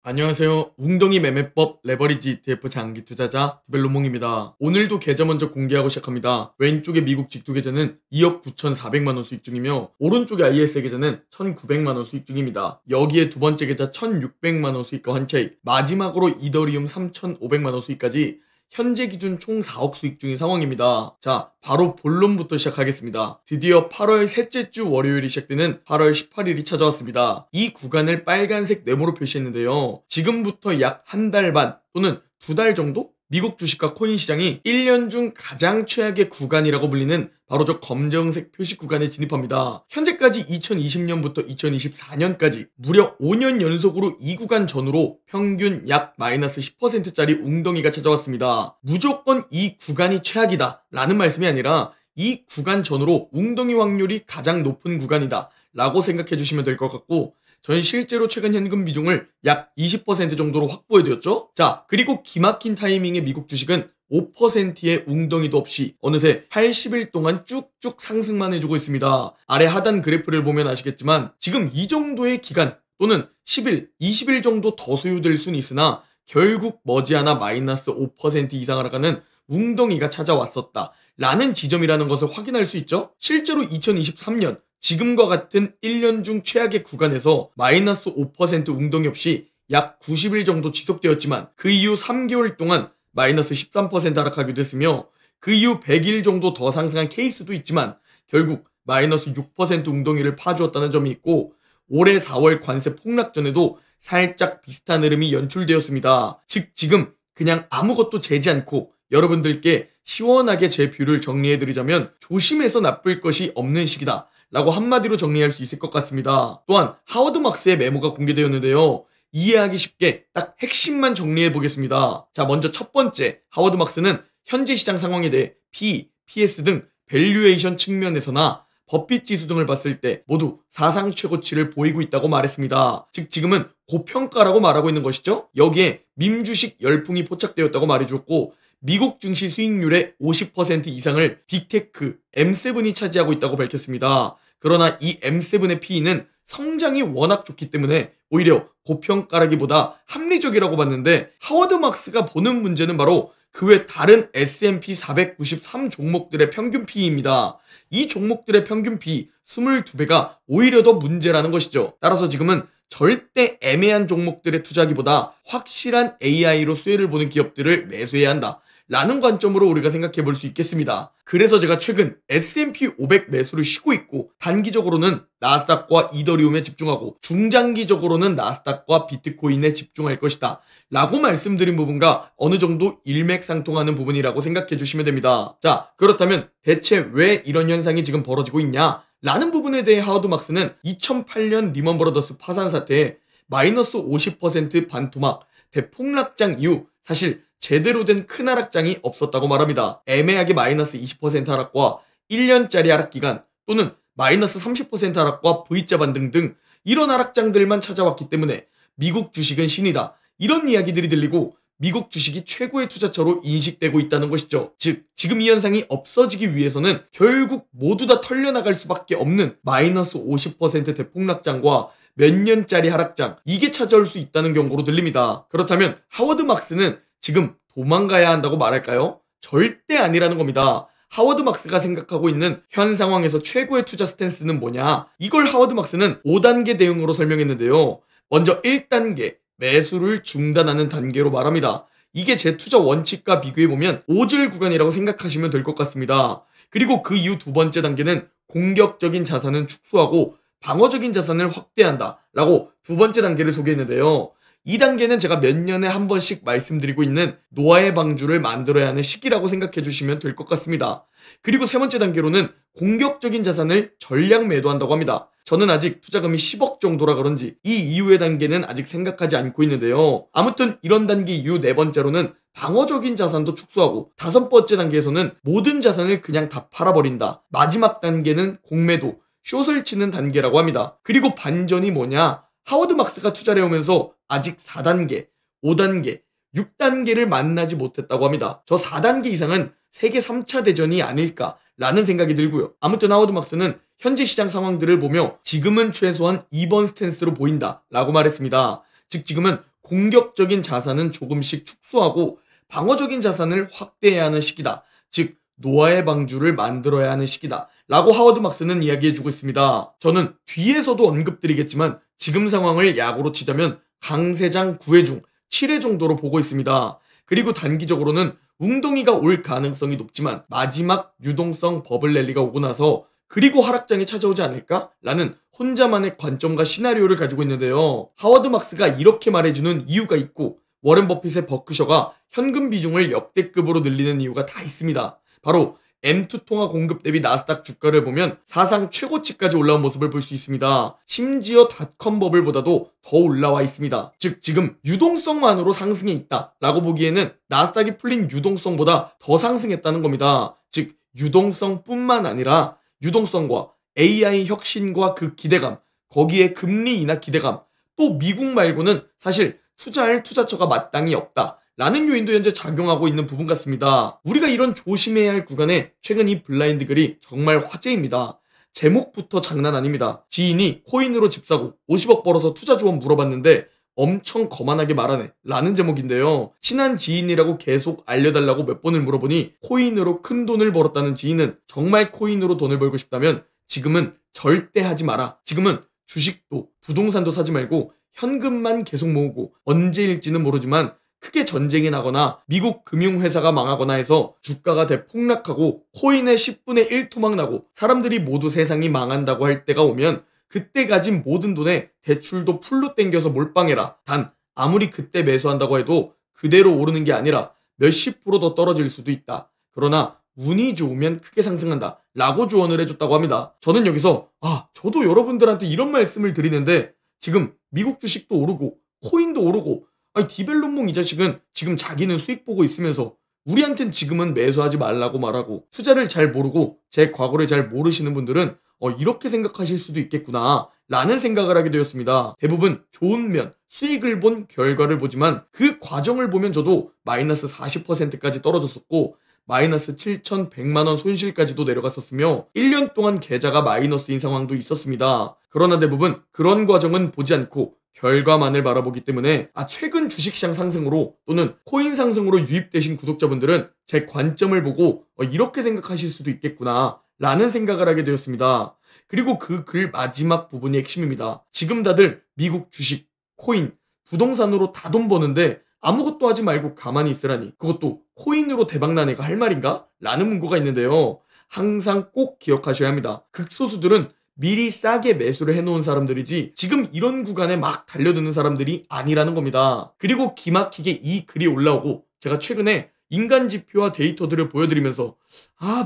안녕하세요. 웅덩이 매매법 레버리지 ETF 장기 투자자 디벨로몽입니다. 오늘도 계좌 먼저 공개하고 시작합니다. 왼쪽의 미국 직투 계좌는 2억 9,400만원 수익 중이며 오른쪽의 IS 계좌는 1,900만원 수익 중입니다. 여기에 두 번째 계좌 1,600만원 수익과 환차익, 마지막으로 이더리움 3,500만원 수익까지 현재 기준 총 4억 수익 중인 상황입니다. 자, 바로 본론부터 시작하겠습니다. 드디어 8월 셋째 주 월요일이 시작되는 8월 18일이 찾아왔습니다. 이 구간을 빨간색 네모로 표시했는데요. 지금부터 약 한 달 반 또는 두 달 정도? 미국 주식과 코인 시장이 1년 중 가장 최악의 구간이라고 불리는 바로 저 검정색 표시 구간에 진입합니다. 현재까지 2020년부터 2024년까지 무려 5년 연속으로 이 구간 전후로 평균 약 마이너스 10%짜리 웅덩이가 찾아왔습니다. 무조건 이 구간이 최악이다 라는 말씀이 아니라 이 구간 전후로 웅덩이 확률이 가장 높은 구간이다 라고 생각해 주시면 될 것 같고, 전 실제로 최근 현금 비중을 약 20% 정도로 확보해두었죠. 자, 그리고 기막힌 타이밍의 미국 주식은 5%의 웅덩이도 없이 어느새 80일 동안 쭉쭉 상승만 해주고 있습니다. 아래 하단 그래프를 보면 아시겠지만 지금 이 정도의 기간 또는 10일, 20일 정도 더 소요될 수는 있으나 결국 머지않아 마이너스 5% 이상을 가는 웅덩이가 찾아왔었다 라는 지점이라는 것을 확인할 수 있죠. 실제로 2023년 지금과 같은 1년 중 최악의 구간에서 마이너스 5% 웅덩이 없이 약 90일 정도 지속되었지만 그 이후 3개월 동안 마이너스 13% 하락하기도 했으며 그 이후 100일 정도 더 상승한 케이스도 있지만 결국 마이너스 6% 웅덩이를 파주었다는 점이 있고, 올해 4월 관세 폭락 전에도 살짝 비슷한 흐름이 연출되었습니다. 즉 지금 그냥 아무것도 재지 않고 여러분들께 시원하게 제 뷰를 정리해드리자면 조심해서 나쁠 것이 없는 시기다 라고 한마디로 정리할 수 있을 것 같습니다. 또한 하워드 막스의 메모가 공개되었는데요. 이해하기 쉽게 딱 핵심만 정리해 보겠습니다. 자, 먼저 첫 번째, 하워드 막스는 현재 시장 상황에 대해 P, PS 등 밸류에이션 측면에서나 버핏 지수 등을 봤을 때 모두 사상 최고치를 보이고 있다고 말했습니다. 즉 지금은 고평가라고 말하고 있는 것이죠. 여기에 밈주식 열풍이 포착되었다고 말해주었고, 미국 증시 수익률의 50% 이상을 빅테크 M7이 차지하고 있다고 밝혔습니다. 그러나 이 M7의 P는 성장이 워낙 좋기 때문에 오히려 고평가라기보다 합리적이라고 봤는데, 하워드 막스가 보는 문제는 바로 그 외 다른 S&P 493 종목들의 평균 P입니다. 이 종목들의 평균 P 22배가 오히려 더 문제라는 것이죠. 따라서 지금은 절대 애매한 종목들에 투자하기보다 확실한 AI로 수혜를 보는 기업들을 매수해야 한다 라는 관점으로 우리가 생각해 볼 수 있겠습니다. 그래서 제가 최근 S&P 500 매수를 쉬고 있고, 단기적으로는 나스닥과 이더리움에 집중하고 중장기적으로는 나스닥과 비트코인에 집중할 것이다 라고 말씀드린 부분과 어느 정도 일맥상통하는 부분이라고 생각해 주시면 됩니다. 자, 그렇다면 대체 왜 이런 현상이 지금 벌어지고 있냐 라는 부분에 대해 하워드 막스는 2008년 리먼 브러더스 파산 사태에 마이너스 50% 반토막 대폭락장 이후 사실 제대로 된 큰 하락장이 없었다고 말합니다. 애매하게 마이너스 20% 하락과 1년짜리 하락 기간 또는 마이너스 30% 하락과 V자 반등 등 이런 하락장들만 찾아왔기 때문에 미국 주식은 신이다 이런 이야기들이 들리고 미국 주식이 최고의 투자처로 인식되고 있다는 것이죠. 즉 지금 이 현상이 없어지기 위해서는 결국 모두 다 털려나갈 수밖에 없는 마이너스 50% 대폭락장과 몇 년짜리 하락장, 이게 찾아올 수 있다는 경고로 들립니다. 그렇다면 하워드 막스는 지금 도망가야 한다고 말할까요? 절대 아니라는 겁니다. 하워드 막스가 생각하고 있는 현 상황에서 최고의 투자 스탠스는 뭐냐? 이걸 하워드 막스는 5단계 대응으로 설명했는데요. 먼저 1단계, 매수를 중단하는 단계로 말합니다. 이게 제 투자 원칙과 비교해보면 오질 구간이라고 생각하시면 될 것 같습니다. 그리고 그 이후 두 번째 단계는 공격적인 자산은 축소하고 방어적인 자산을 확대한다 라고 두 번째 단계를 소개했는데요. 이 단계는 제가 몇 년에 한 번씩 말씀드리고 있는 노아의 방주를 만들어야 하는 시기라고 생각해 주시면 될 것 같습니다. 그리고 세 번째 단계로는 공격적인 자산을 전량 매도한다고 합니다. 저는 아직 투자금이 10억 정도라 그런지 이 이후의 단계는 아직 생각하지 않고 있는데요. 아무튼 이런 단계 이후 네 번째로는 방어적인 자산도 축소하고, 다섯 번째 단계에서는 모든 자산을 그냥 다 팔아버린다. 마지막 단계는 공매도, 숏을 치는 단계라고 합니다. 그리고 반전이 뭐냐? 하워드 막스가 투자를 해오면서 아직 4단계, 5단계, 6단계를 만나지 못했다고 합니다. 저 4단계 이상은 세계 3차 대전이 아닐까라는 생각이 들고요. 아무튼 하워드 막스는 현재 시장 상황들을 보며 지금은 최소한 2번 스탠스로 보인다 라고 말했습니다. 즉 지금은 공격적인 자산은 조금씩 축소하고 방어적인 자산을 확대해야 하는 시기다. 즉 노아의 방주를 만들어야 하는 시기다 라고 하워드 막스는 이야기해주고 있습니다. 저는 뒤에서도 언급드리겠지만 지금 상황을 야구로 치자면 강세장 9회 중 7회 정도로 보고 있습니다. 그리고 단기적으로는 웅덩이가 올 가능성이 높지만 마지막 유동성 버블 랠리가 오고 나서 그리고 하락장이 찾아오지 않을까? 라는 혼자만의 관점과 시나리오를 가지고 있는데요. 하워드 막스가 이렇게 말해주는 이유가 있고 워렌 버핏의 버크셔가 현금 비중을 역대급으로 늘리는 이유가 다 있습니다. 바로 M2 통화 공급 대비 나스닥 주가를 보면 사상 최고치까지 올라온 모습을 볼 수 있습니다. 심지어 닷컴 버블보다도 더 올라와 있습니다. 즉 지금 유동성만으로 상승해 있다 라고 보기에는 나스닥이 풀린 유동성보다 더 상승했다는 겁니다. 즉 유동성뿐만 아니라 유동성과 AI 혁신과 그 기대감, 거기에 금리 인하 기대감, 또 미국 말고는 사실 투자할 투자처가 마땅히 없다 라는 요인도 현재 작용하고 있는 부분 같습니다. 우리가 이런 조심해야 할 구간에 최근 이 블라인드 글이 정말 화제입니다. 제목부터 장난 아닙니다. 지인이 코인으로 집 사고 50억 벌어서 투자 조언 물어봤는데 엄청 거만하게 말하네 라는 제목인데요. 친한 지인이라고 계속 알려달라고 몇 번을 물어보니 코인으로 큰 돈을 벌었다는 지인은 정말 코인으로 돈을 벌고 싶다면 지금은 절대 하지 마라. 지금은 주식도 부동산도 사지 말고 현금만 계속 모으고 언제일지는 모르지만 크게 전쟁이 나거나 미국 금융회사가 망하거나 해서 주가가 대폭락하고 코인의 10분의 1 토막 나고 사람들이 모두 세상이 망한다고 할 때가 오면 그때 가진 모든 돈에 대출도 풀로 땡겨서 몰빵해라. 단 아무리 그때 매수한다고 해도 그대로 오르는 게 아니라 몇십 프로 더 떨어질 수도 있다. 그러나 운이 좋으면 크게 상승한다 라고 조언을 해줬다고 합니다. 저는 여기서 저도 여러분들한테 이런 말씀을 드리는데 지금 미국 주식도 오르고 코인도 오르고 디벨롭몽 이 자식은 지금 자기는 수익 보고 있으면서 우리한텐 지금은 매수하지 말라고 말하고 투자를 잘 모르고 제 과거를 잘 모르시는 분들은 이렇게 생각하실 수도 있겠구나 라는 생각을 하게 되었습니다. 대부분 좋은 면, 수익을 본 결과를 보지만 그 과정을 보면 저도 마이너스 40%까지 떨어졌었고 마이너스 7,100만원 손실까지도 내려갔었으며 1년 동안 계좌가 마이너스인 상황도 있었습니다. 그러나 대부분 그런 과정은 보지 않고 결과만을 바라보기 때문에 최근 주식시장 상승으로 또는 코인 상승으로 유입되신 구독자분들은 제 관점을 보고 이렇게 생각하실 수도 있겠구나 라는 생각을 하게 되었습니다. 그리고 그 글 마지막 부분이 핵심입니다. 지금 다들 미국 주식, 코인, 부동산으로 다 돈 버는데 아무것도 하지 말고 가만히 있으라니 그것도 코인으로 대박난 애가 할 말인가? 라는 문구가 있는데요. 항상 꼭 기억하셔야 합니다. 극소수들은 미리 싸게 매수를 해놓은 사람들이지 지금 이런 구간에 막 달려드는 사람들이 아니라는 겁니다. 그리고 기막히게 이 글이 올라오고 제가 최근에 인간 지표와 데이터들을 보여드리면서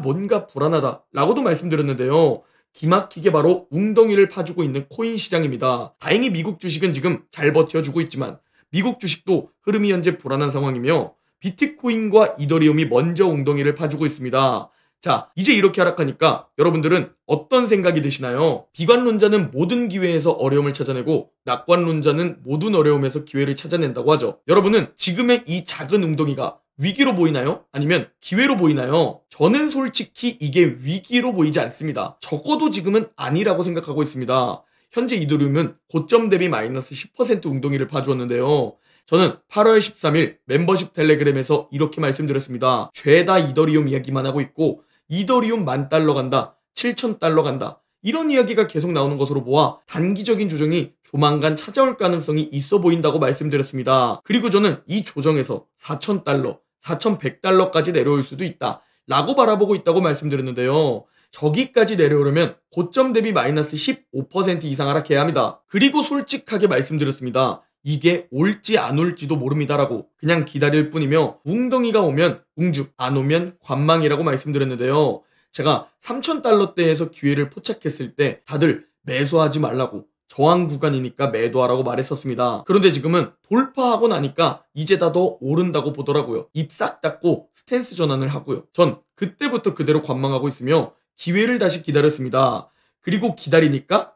뭔가 불안하다 라고도 말씀드렸는데요. 기막히게 바로 웅덩이를 파주고 있는 코인 시장입니다. 다행히 미국 주식은 지금 잘 버텨주고 있지만 미국 주식도 흐름이 현재 불안한 상황이며 비트코인과 이더리움이 먼저 웅덩이를 파주고 있습니다. 자, 이제 이렇게 하락하니까 여러분들은 어떤 생각이 드시나요? 비관론자는 모든 기회에서 어려움을 찾아내고 낙관론자는 모든 어려움에서 기회를 찾아낸다고 하죠. 여러분은 지금의 이 작은 웅덩이가 위기로 보이나요? 아니면 기회로 보이나요? 저는 솔직히 이게 위기로 보이지 않습니다. 적어도 지금은 아니라고 생각하고 있습니다. 현재 이더리움은 고점 대비 마이너스 10% 웅덩이를 파주었는데요. 저는 8월 13일 멤버십 텔레그램에서 이렇게 말씀드렸습니다. 죄다 이더리움 이야기만 하고 있고 이더리움 10,000달러 간다, 7,000달러 간다 이런 이야기가 계속 나오는 것으로 보아 단기적인 조정이 조만간 찾아올 가능성이 있어 보인다고 말씀드렸습니다. 그리고 저는 이 조정에서 4,000달러, 4,100달러까지 내려올 수도 있다 라고 바라보고 있다고 말씀드렸는데요. 저기까지 내려오려면 고점 대비 마이너스 15% 이상 하락해야 합니다. 그리고 솔직하게 말씀드렸습니다. 이게 올지 안 올지도 모릅니다라고 그냥 기다릴 뿐이며 웅덩이가 오면 웅죽, 안 오면 관망이라고 말씀드렸는데요. 제가 3,000달러대에서 기회를 포착했을 때 다들 매수하지 말라고 저항 구간이니까 매도하라고 말했었습니다. 그런데 지금은 돌파하고 나니까 이제 다 더 오른다고 보더라고요. 입 싹 닫고 스탠스 전환을 하고요. 전 그때부터 그대로 관망하고 있으며 기회를 다시 기다렸습니다. 그리고 기다리니까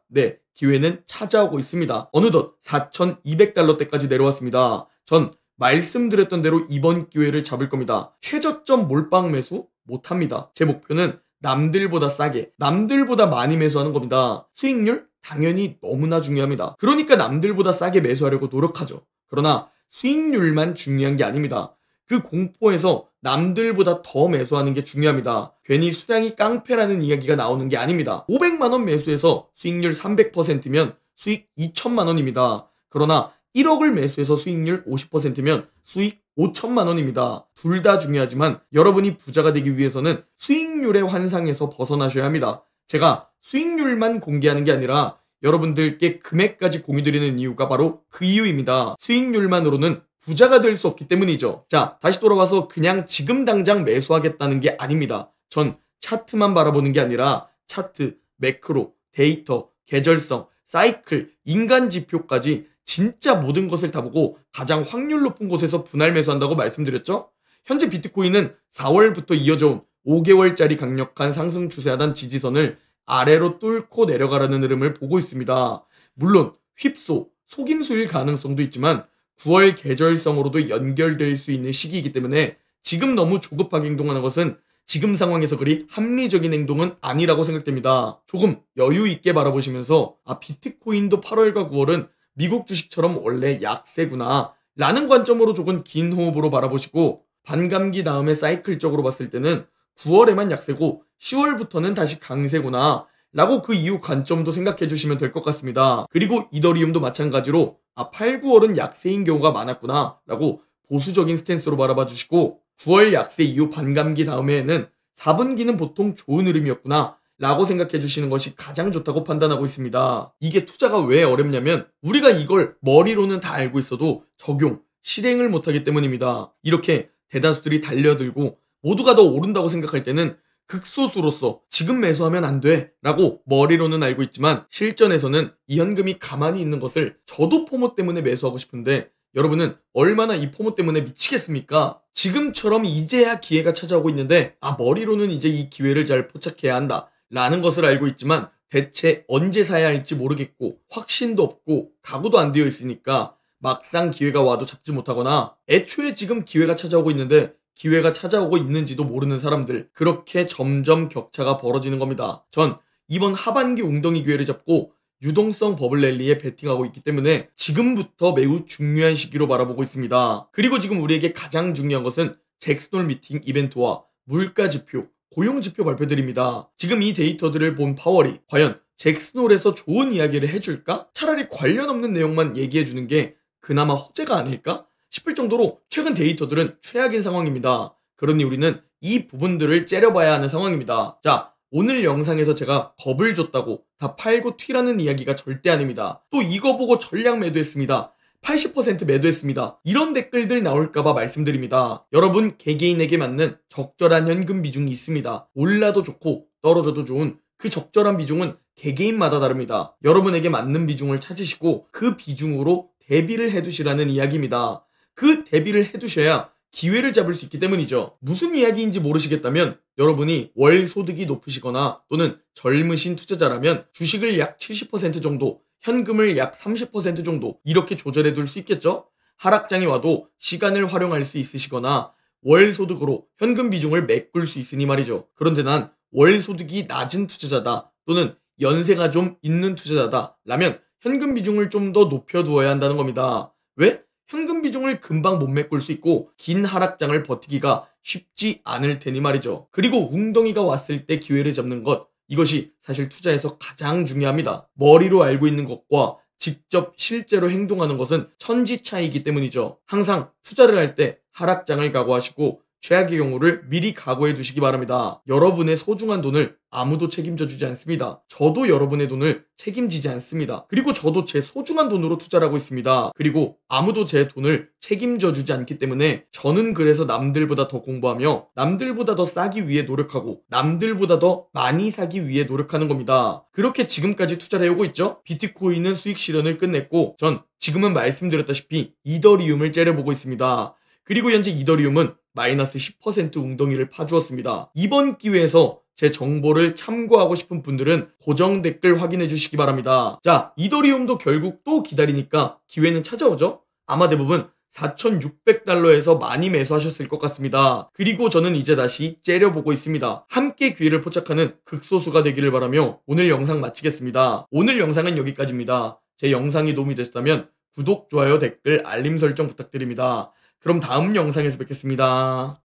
기회는 찾아오고 있습니다. 어느덧 4,200달러대까지 내려왔습니다. 전 말씀드렸던 대로 이번 기회를 잡을 겁니다. 최저점 몰빵 매수 못합니다. 제 목표는 남들보다 싸게, 남들보다 많이 매수하는 겁니다. 수익률? 당연히 너무나 중요합니다. 그러니까 남들보다 싸게 매수하려고 노력하죠. 그러나 수익률만 중요한 게 아닙니다. 그 공포에서 남들보다 더 매수하는 게 중요합니다. 괜히 수량이 깡패라는 이야기가 나오는 게 아닙니다. 500만 원 매수해서 수익률 300%면 수익 2천만 원입니다. 그러나 1억을 매수해서 수익률 50%면 수익 5천만 원입니다. 둘 다 중요하지만 여러분이 부자가 되기 위해서는 수익률의 환상에서 벗어나셔야 합니다. 제가 수익률만 공개하는 게 아니라 여러분들께 금액까지 공유드리는 이유가 바로 그 이유입니다. 수익률만으로는 부자가 될 수 없기 때문이죠. 자, 다시 돌아와서 그냥 지금 당장 매수하겠다는 게 아닙니다. 전 차트만 바라보는 게 아니라 차트, 매크로, 데이터, 계절성, 사이클, 인간 지표까지 진짜 모든 것을 다 보고 가장 확률 높은 곳에서 분할 매수한다고 말씀드렸죠? 현재 비트코인은 4월부터 이어져 온 5개월짜리 강력한 상승 추세하던 지지선을 아래로 뚫고 내려가라는 흐름을 보고 있습니다. 물론 휩소, 속임수일 가능성도 있지만 9월 계절성으로도 연결될 수 있는 시기이기 때문에 지금 너무 조급하게 행동하는 것은 지금 상황에서 그리 합리적인 행동은 아니라고 생각됩니다. 조금 여유 있게 바라보시면서 비트코인도 8월과 9월은 미국 주식처럼 원래 약세구나 라는 관점으로 조금 긴 호흡으로 바라보시고 반감기 다음에 사이클적으로 봤을 때는 9월에만 약세고 10월부터는 다시 강세구나 라고 그 이후 관점도 생각해 주시면 될 것 같습니다. 그리고 이더리움도 마찬가지로 8, 9월은 약세인 경우가 많았구나 라고 보수적인 스탠스로 바라봐 주시고 9월 약세 이후 반감기 다음에는 4분기는 보통 좋은 흐름이었구나 라고 생각해 주시는 것이 가장 좋다고 판단하고 있습니다. 이게 투자가 왜 어렵냐면 우리가 이걸 머리로는 다 알고 있어도 적용, 실행을 못하기 때문입니다. 이렇게 대다수들이 달려들고 모두가 더 오른다고 생각할 때는 극소수로서 지금 매수하면 안 돼 라고 머리로는 알고 있지만 실전에서는 이 현금이 가만히 있는 것을 저도 포모 때문에 매수하고 싶은데 여러분은 얼마나 이 포모 때문에 미치겠습니까? 지금처럼 이제야 기회가 찾아오고 있는데 머리로는 이제 이 기회를 잘 포착해야 한다 라는 것을 알고 있지만 대체 언제 사야 할지 모르겠고 확신도 없고 각오도 안 되어 있으니까 막상 기회가 와도 잡지 못하거나 애초에 지금 기회가 찾아오고 있는데 기회가 찾아오고 있는지도 모르는 사람들, 그렇게 점점 격차가 벌어지는 겁니다. 전 이번 하반기 웅덩이 기회를 잡고 유동성 버블 랠리에 베팅하고 있기 때문에 지금부터 매우 중요한 시기로 바라보고 있습니다. 그리고 지금 우리에게 가장 중요한 것은 잭슨홀 미팅 이벤트와 물가 지표, 고용 지표 발표들입니다. 지금 이 데이터들을 본 파월이 과연 잭슨홀에서 좋은 이야기를 해줄까? 차라리 관련 없는 내용만 얘기해주는 게 그나마 호재가 아닐까? 싶을 정도로 최근 데이터들은 최악인 상황입니다. 그러니 우리는 이 부분들을 째려봐야 하는 상황입니다. 자, 오늘 영상에서 제가 겁을 줬다고 다 팔고 튀라는 이야기가 절대 아닙니다. 또 이거 보고 전량 매도했습니다. 80% 매도했습니다. 이런 댓글들 나올까봐 말씀드립니다. 여러분 개개인에게 맞는 적절한 현금 비중이 있습니다. 올라도 좋고 떨어져도 좋은 그 적절한 비중은 개개인마다 다릅니다. 여러분에게 맞는 비중을 찾으시고 그 비중으로 대비를 해두시라는 이야기입니다. 그 대비를 해두셔야 기회를 잡을 수 있기 때문이죠. 무슨 이야기인지 모르시겠다면 여러분이 월 소득이 높으시거나 또는 젊으신 투자자라면 주식을 약 70% 정도, 현금을 약 30% 정도 이렇게 조절해 둘 수 있겠죠? 하락장이 와도 시간을 활용할 수 있으시거나 월 소득으로 현금 비중을 메꿀 수 있으니 말이죠. 그런데 난 월 소득이 낮은 투자자다 또는 연세가 좀 있는 투자자다 라면 현금 비중을 좀 더 높여두어야 한다는 겁니다. 왜? 현금 비중을 금방 못 메꿀 수 있고 긴 하락장을 버티기가 쉽지 않을 테니 말이죠. 그리고 웅덩이가 왔을 때 기회를 잡는 것, 이것이 사실 투자에서 가장 중요합니다. 머리로 알고 있는 것과 직접 실제로 행동하는 것은 천지 차이이기 때문이죠. 항상 투자를 할 때 하락장을 각오하시고 최악의 경우를 미리 각오해 두시기 바랍니다. 여러분의 소중한 돈을 아무도 책임져 주지 않습니다. 저도 여러분의 돈을 책임지지 않습니다. 그리고 저도 제 소중한 돈으로 투자를 하고 있습니다. 그리고 아무도 제 돈을 책임져 주지 않기 때문에 저는 그래서 남들보다 더 공부하며 남들보다 더 싸기 위해 노력하고 남들보다 더 많이 사기 위해 노력하는 겁니다. 그렇게 지금까지 투자를 해오고 있죠. 비트코인은 수익 실현을 끝냈고 전 지금은 말씀드렸다시피 이더리움을 째려보고 있습니다. 그리고 현재 이더리움은 마이너스 10% 웅덩이를 파주었습니다. 이번 기회에서 제 정보를 참고하고 싶은 분들은 고정 댓글 확인해 주시기 바랍니다. 자, 이더리움도 결국 또 기다리니까 기회는 찾아오죠? 아마 대부분 4,600달러에서 많이 매수하셨을 것 같습니다. 그리고 저는 이제 다시 째려보고 있습니다. 함께 기회를 포착하는 극소수가 되기를 바라며 오늘 영상 마치겠습니다. 오늘 영상은 여기까지입니다. 제 영상이 도움이 되셨다면 구독, 좋아요, 댓글, 알림 설정 부탁드립니다. 그럼 다음 영상에서 뵙겠습니다.